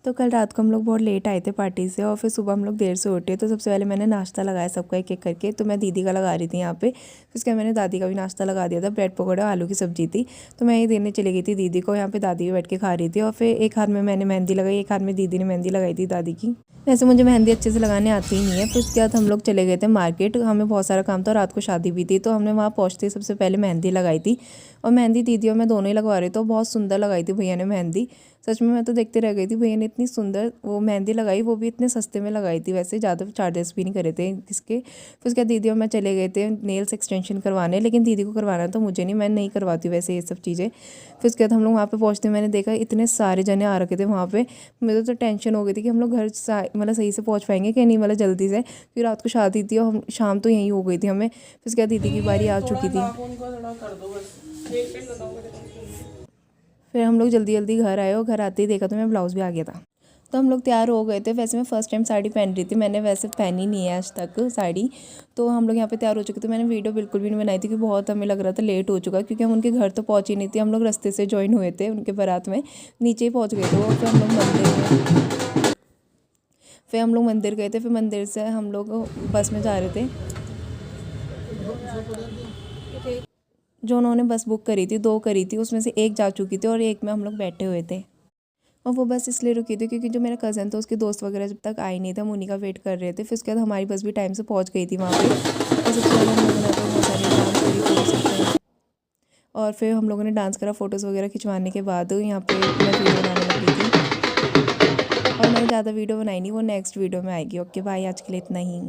तो कल रात को हम लोग बहुत लेट आए थे पार्टी से और फिर सुबह हम लोग देर से उठे। तो सबसे पहले मैंने नाश्ता लगाया सबका एक एक करके। तो मैं दीदी का लगा रही थी यहाँ पे, फिर उसके बाद मैंने दादी का भी नाश्ता लगा दिया था। ब्रेड पकौड़ा आलू की सब्जी थी, तो मैं ये देने चली गई थी दीदी को। यहाँ पे दादी भी बैठ के खा रही थी और फिर एक हाथ में मैंने मेहंदी लगाई, एक हाथ में दीदी ने मेहंदी लगाई थी दादी की। वैसे मुझे मेहंदी अच्छे से लगाने आती ही नहीं है। फिर उसके बाद हम लोग चले गए थे मार्केट, हमें बहुत सारा काम था, रात को शादी भी थी। तो हमने वहाँ पहुँचते सबसे पहले मेहंदी लगाई थी और मेहंदी दीदी और मैं दोनों ही लगवा रहे थे। तो बहुत सुंदर लगाई थी भैया ने मेहंदी, सच में मैं तो देखते रह गई थी। भैया ने इतनी सुंदर वो मेहंदी लगाई, वो भी इतने सस्ते में लगाई थी, वैसे ज़्यादा चार्जेस भी नहीं करे थे इसके। फिर उसके बाद दीदी और मैं चले गए थे नेल्स एक्सटेंशन करवाने, लेकिन दीदी को करवाना तो मुझे नहीं, मैं नहीं करवाती वैसे ये सब चीज़ें। फिर उसके बाद हम लोग वहाँ पे पहुँचते मैंने देखा इतने सारे जने आ रखे थे वहाँ पे। मुझे तो टेंशन हो गई थी कि हम लोग घर मतलब सही से पहुँच पाएंगे कि नहीं, मतलब जल्दी से। फिर रात को शादी थी और हम शाम तो यहीं हो गई थी हमें। फिर उसके बाद दीदी की बारी आ चुकी थी। फिर हम लोग जल्दी जल्दी घर आए और घर आते ही देखा तो मेरा ब्लाउज़ भी आ गया था। तो हम लोग तैयार हो गए थे। वैसे मैं फ़र्स्ट टाइम साड़ी पहन रही थी, मैंने वैसे पहनी नहीं है आज तक साड़ी। तो हम लोग यहाँ पे तैयार हो चुके थे। मैंने वीडियो बिल्कुल भी नहीं बनाई थी कि बहुत हमें लग रहा था लेट हो चुका, क्योंकि हम उनके घर तो पहुँच ही नहीं थे। हम लोग रास्ते से ज्वाइन हुए थे उनके बारात में, नीचे ही पहुँच गए थे वो। फिर हम लोग मंदिर गए थे। फिर मंदिर से हम लोग बस में जा रहे थे। जो उन्होंने बस बुक करी थी, 2 करी थी, उसमें से एक जा चुकी थी और एक में हम लोग बैठे हुए थे। और वो बस इसलिए रुकी थी क्योंकि जो मेरा कज़न था उसके दोस्त वगैरह जब तक आए नहीं थे, हम उन्हीं का वेट कर रहे थे। फिर उसके बाद हमारी बस भी टाइम से पहुंच गई थी वहाँ पे। और सबसे पहले हम लोगों ने तो बहुत सारी डांस करी, फोटो सेक्शन। और फिर हम लोगों ने डांस करा, फ़ोटोज़ वगैरह खिंचवाने के बाद यहाँ पे मैं वीडियो बनाने लगी थी। और मैंने ज़्यादा वीडियो बनाई नहीं, वो नेक्स्ट वीडियो में आएगी। ओके बाय, आज के लिए इतना ही।